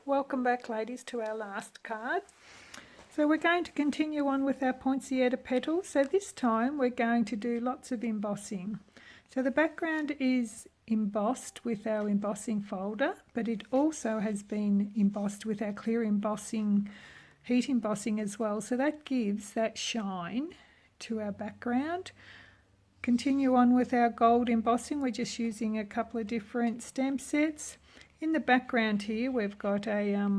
Welcome back, ladies, to our last card. So we're going to continue on with our Poinsettia petals. So this time we're going to do lots of embossing. So the background is embossed with our embossing folder, but it also has been embossed with our clear embossing, heat embossing as well. So that gives that shine to our background. Continue on with our gold embossing. We're just using a couple of different stamp sets. In the background here we've got a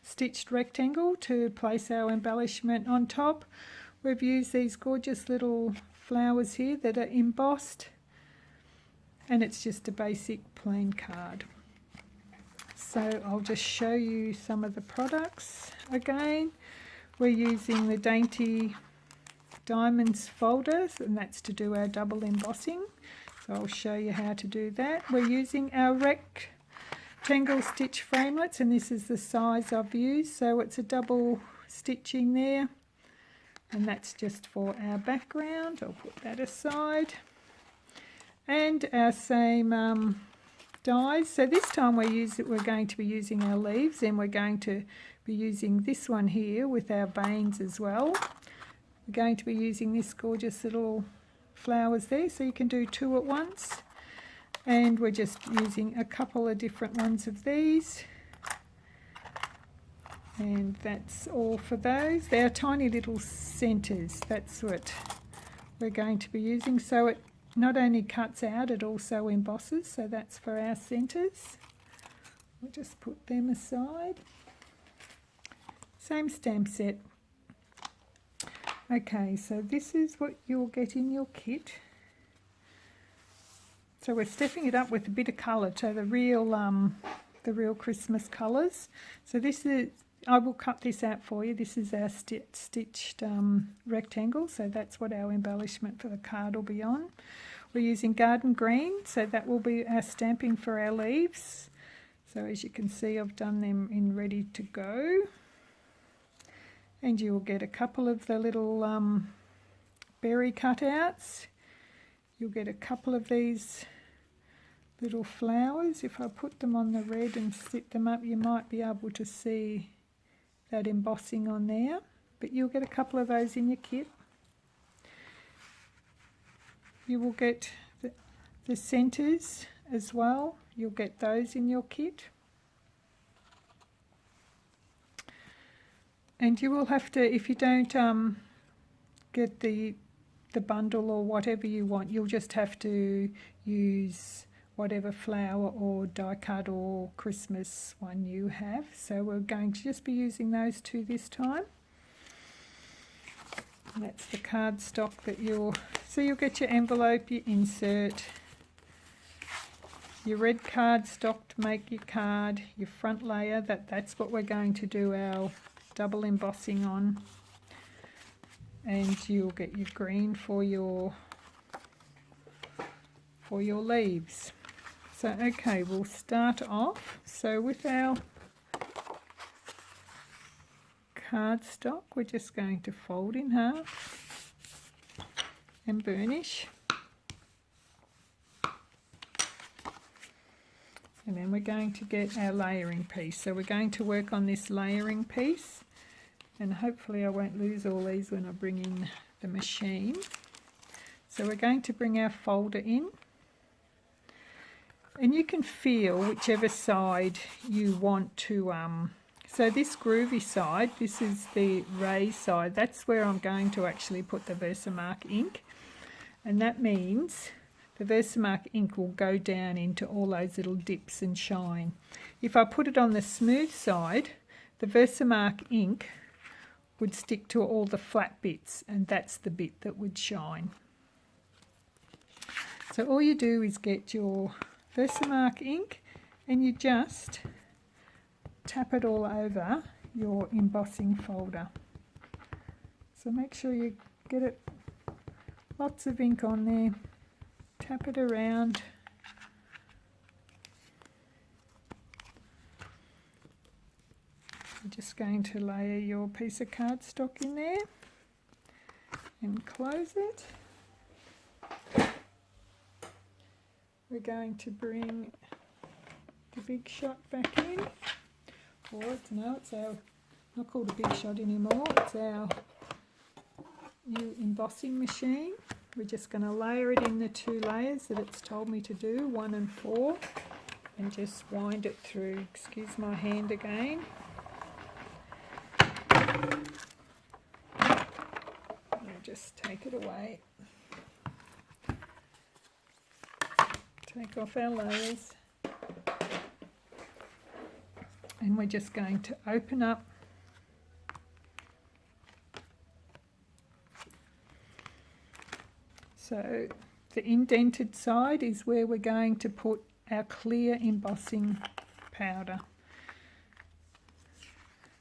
stitched rectangle to place our embellishment on top. We've used these gorgeous little flowers here that are embossed, and it's just a basic plain card. So I'll just show you some of the products again. We're using the Dainty Diamonds folders, and that's to do our double embossing. So I'll show you how to do that. We're using our rectangle stitch framelits, and this is the size I've used, so it's a double stitching there, and that's just for our background. I'll put that aside. And our same dies. So this time we're going to be using our leaves, and we're going to be using this one here with our veins as well. We're going to be using this gorgeous little flowers there, so you can do two at once. And we're just using a couple of different ones of these. And that's all for those. They're tiny little centres. That's what we're going to be using. So it not only cuts out, it also embosses. So that's for our centres. We'll just put them aside. Same stamp set. Okay, so this is what you'll get in your kit. So we're stepping it up with a bit of colour to the real Christmas colours. So this is, I will cut this out for you. This is our stitched rectangle, so that's what our embellishment for the card will be on. We're using garden green, so that will be our stamping for our leaves. So as you can see, I've done them in ready to go. And you will get a couple of the little berry cutouts. You'll get a couple of these little flowers. If I put them on the red and sit them up, you might be able to see that embossing on there. But you'll get a couple of those in your kit. You will get the centres as well. You'll get those in your kit. And you will have to, if you don't get the bundle or whatever you want, you'll just have to use whatever flower or die cut or Christmas one you have. So we're going to just be using those two this time. And that's the cardstock that you'll get your envelope, your insert, your red cardstock to make your card, your front layer, that's what we're going to do our double embossing on, and you'll get your green for your leaves. So okay, we'll start off. So with our cardstock, we're just going to fold in half and burnish, and then we're going to get our layering piece. So we're going to work on this layering piece, and hopefully I won't lose all these when I bring in the machine. So we're going to bring our folder in, and you can feel whichever side you want to, so this groovy side, this is the raised side, that's where I'm going to actually put the Versamark ink, and that means the Versamark ink will go down into all those little dips and shine. If I put it on the smooth side, the Versamark ink would stick to all the flat bits, and that's the bit that would shine. So all you do is get your Versamark ink and you just tap it all over your embossing folder. So make sure you get it, lots of ink on there, tap it around. You're just going to layer your piece of cardstock in there and close it. We're going to bring the big shot back in. It's our, not called a Big Shot anymore, it's our new embossing machine. We're just going to layer it in the 2 layers that it's told me to do, 1 and 4, and just wind it through. Excuse my hand again. I'll just take it away. Take off our layers. And we're just going to open up so the indented side is where we're going to put our clear embossing powder.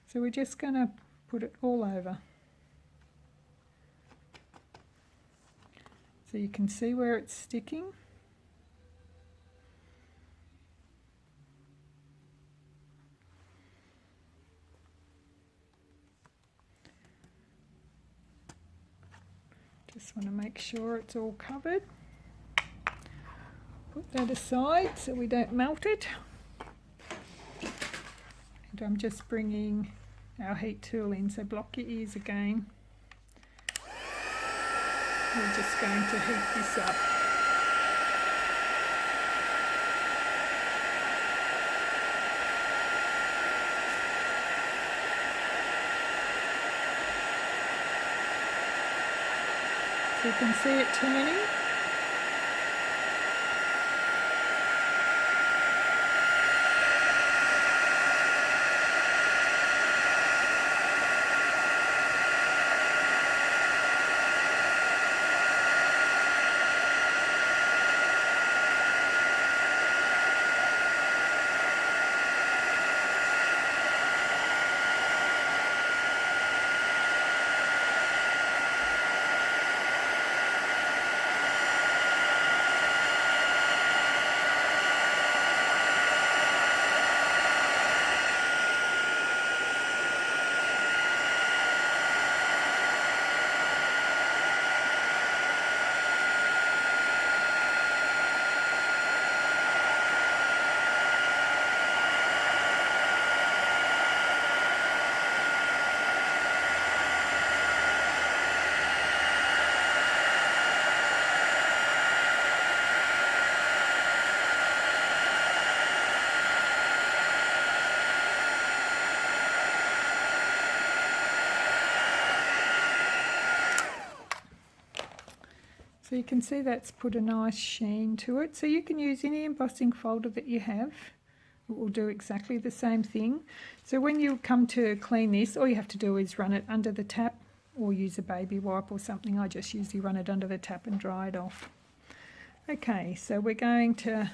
So we're just going to put it all over. So you can see where it's sticking. Just want to make sure it's all covered. Put that aside so we don't melt it. And I'm just bringing our heat tool in, so block your ears again. We're just going to heat this up. So you can see it turning. So you can see that's put a nice sheen to it. So you can use any embossing folder that you have. It will do exactly the same thing. So when you come to clean this, all you have to do is run it under the tap or use a baby wipe or something. I just usually run it under the tap and dry it off. Okay, so we're going to,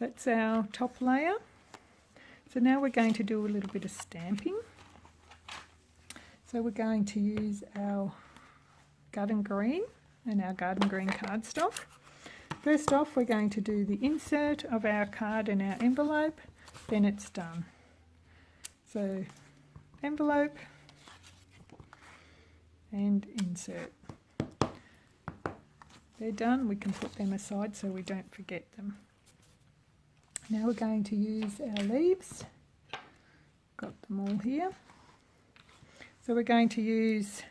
that's our top layer. So now we're going to do a little bit of stamping. So we're going to use our garden green and our garden green cardstock. First off, we're going to do the insert of our card in our envelope, then it's done. So envelope and insert. They're done, we can put them aside so we don't forget them. Now we're going to use our leaves. Got them all here. So we're going to use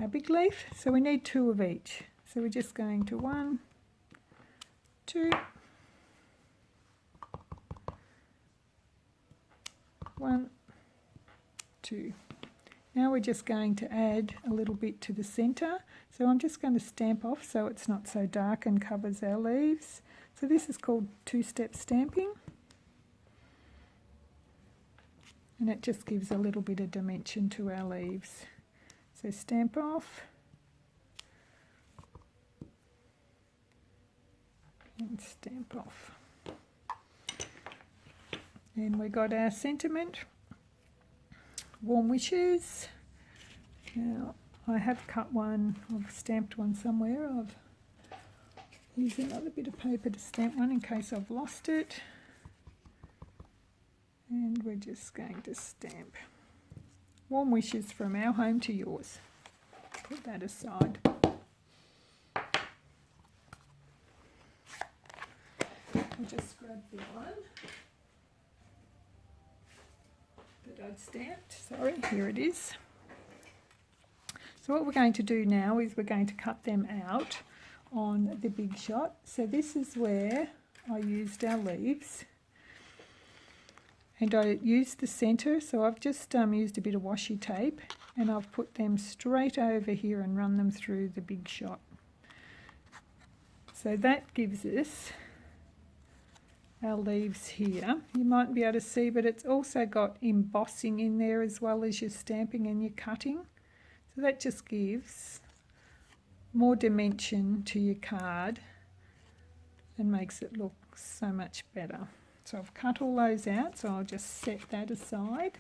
our big leaf, so we need 2 of each. So we're just going to 1, 2, 1, 2. Now we're just going to add a little bit to the centre. So I'm just going to stamp off so it's not so dark and covers our leaves. So this is called 2-step stamping. And it just gives a little bit of dimension to our leaves. So stamp off and stamp off. And we got our sentiment, warm wishes. Now I have cut one, I've stamped one somewhere. I've used another bit of paper to stamp one in case I've lost it. And we're just going to stamp. Warm wishes from our home to yours. Put that aside. I'll just grab the one. card stamped. Sorry, here it is. So what we're going to do now is we're going to cut them out on the big shot. So this is where I used our leaves. And I used the centre, so I've just used a bit of washi tape and I've put them straight over here and run them through the big shot. So that gives us our leaves here. You might be able to see, but it's also got embossing in there as well as your stamping and your cutting. So that just gives more dimension to your card and makes it look so much better. So I've cut all those out, so I'll just set that aside.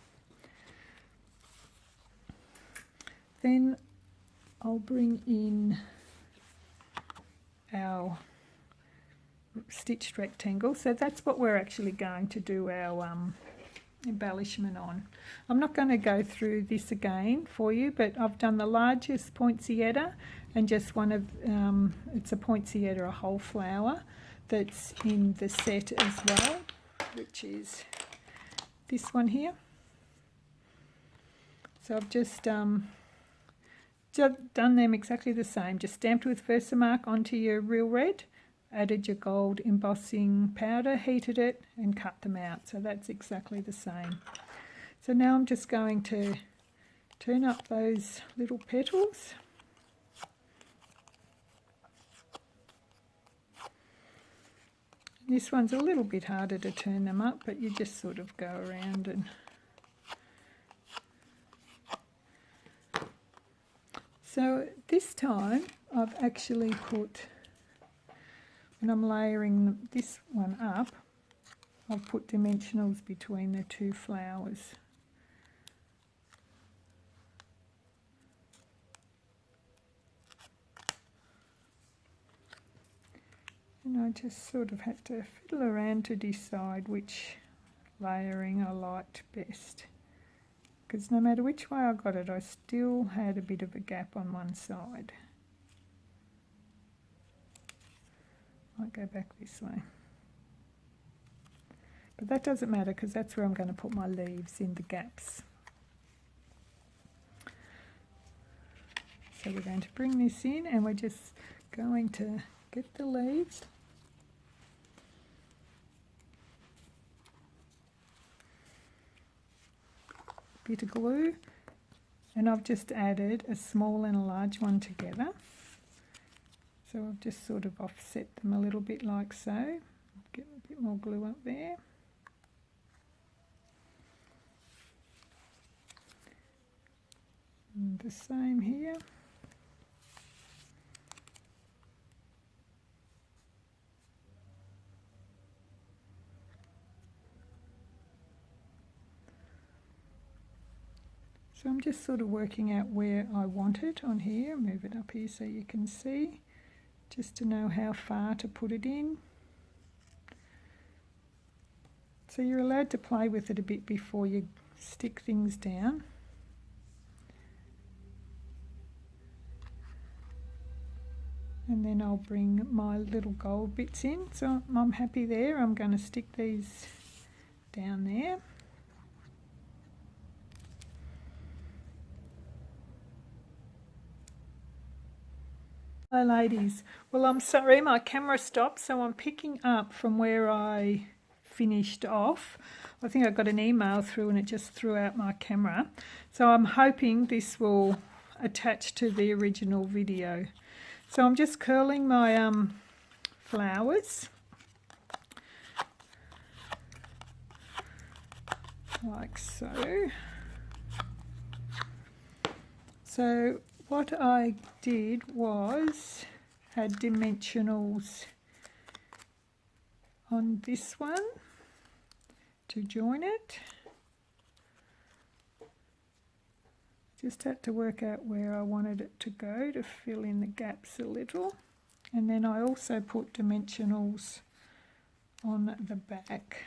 Then I'll bring in our stitched rectangle. So that's what we're actually going to do our embellishment on. I'm not going to go through this again for you, but I've done the largest poinsettia and just one of, it's a poinsettia, a whole flower, that's in the set as well, which is this one here. So I've just done them exactly the same, just stamped with Versamark onto your real red, added your gold embossing powder, heated it and cut them out. So that's exactly the same. So now I'm just going to turn up those little petals. This one's a little bit harder to turn them up, but you just sort of go around and so this time I've actually put, when I'm layering this one up, I've put dimensionals between the two flowers. And I just sort of had to fiddle around to decide which layering I liked best. Because no matter which way I got it, I still had a bit of a gap on one side. Might go back this way. But that doesn't matter because that's where I'm going to put my leaves, in the gaps. So we're going to bring this in and we're just going to get the leaves. Bit of glue, and I've just added a small and a large one together. So I've just sort of offset them a little bit like so. Get a bit more glue up there. And the same here. So I'm just sort of working out where I want it on here. Move it up here so you can see, just to know how far to put it in. So you're allowed to play with it a bit before you stick things down. And then I'll bring my little gold bits in. So I'm happy there. I'm going to stick these down there. Hello ladies. Well, I'm sorry, my camera stopped, so I'm picking up from where I finished off. I think I got an email through and it just threw out my camera. So I'm hoping this will attach to the original video. So I'm just curling my flowers like so. So what I did was had dimensionals on this one to join it. Just had to work out where I wanted it to go to fill in the gaps a little. And then I also put dimensionals on the back.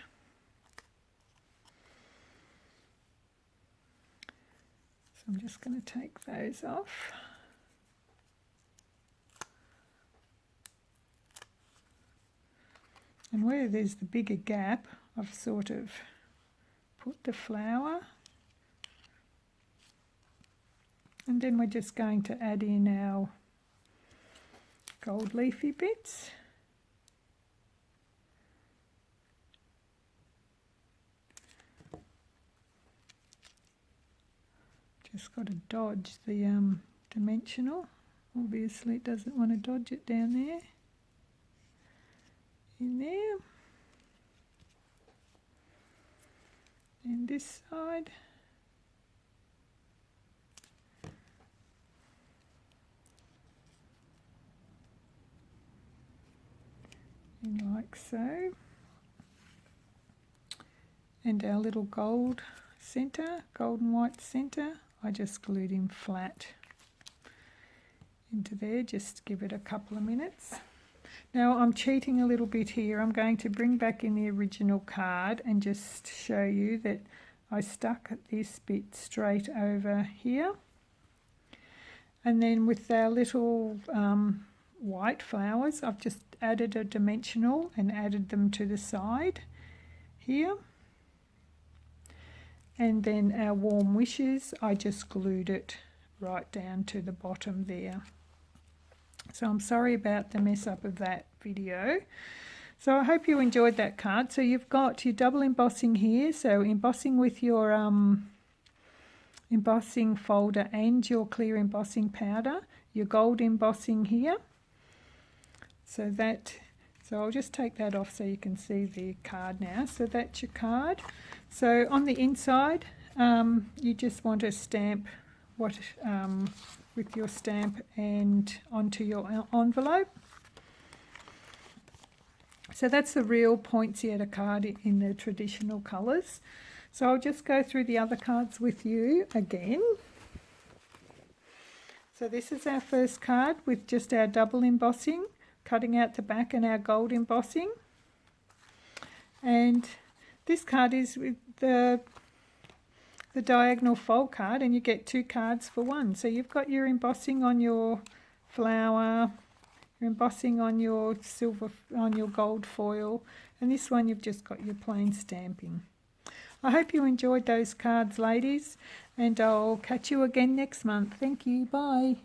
So I'm just going to take those off. And where there's the bigger gap, I've sort of put the flower And then we're just going to add in our gold leafy bits. Just got to dodge the dimensional. Obviously it doesn't want to dodge it down there. In there. And this side. And like so. And our little gold centre, gold and white centre, I just glued him flat into there, just give it a couple of minutes. Now I'm cheating a little bit here. I'm going to bring back in the original card and just show you that I stuck this bit straight over here. And then with our little white flowers, I've just added a dimensional and added them to the side here. And then our warm wishes, I just glued it right down to the bottom there. So I'm sorry about the mess up of that video. So I hope you enjoyed that card. So you've got your double embossing here. So embossing with your embossing folder and your clear embossing powder. Your gold embossing here. So I'll just take that off so you can see the card now. So that's your card. So on the inside, you just want to stamp what with your stamp and onto your envelope. So that's the real Poinsettia card in the traditional colours. So I'll just go through the other cards with you again. So this is our first card with just our double embossing, cutting out the back and our gold embossing. And this card is with the diagonal fold card, and you get 2 cards for 1. So you've got your embossing on your flower, your embossing on your silver, on your gold foil, and this one you've just got your plain stamping. I hope you enjoyed those cards, ladies, and I'll catch you again next month. Thank you. Bye.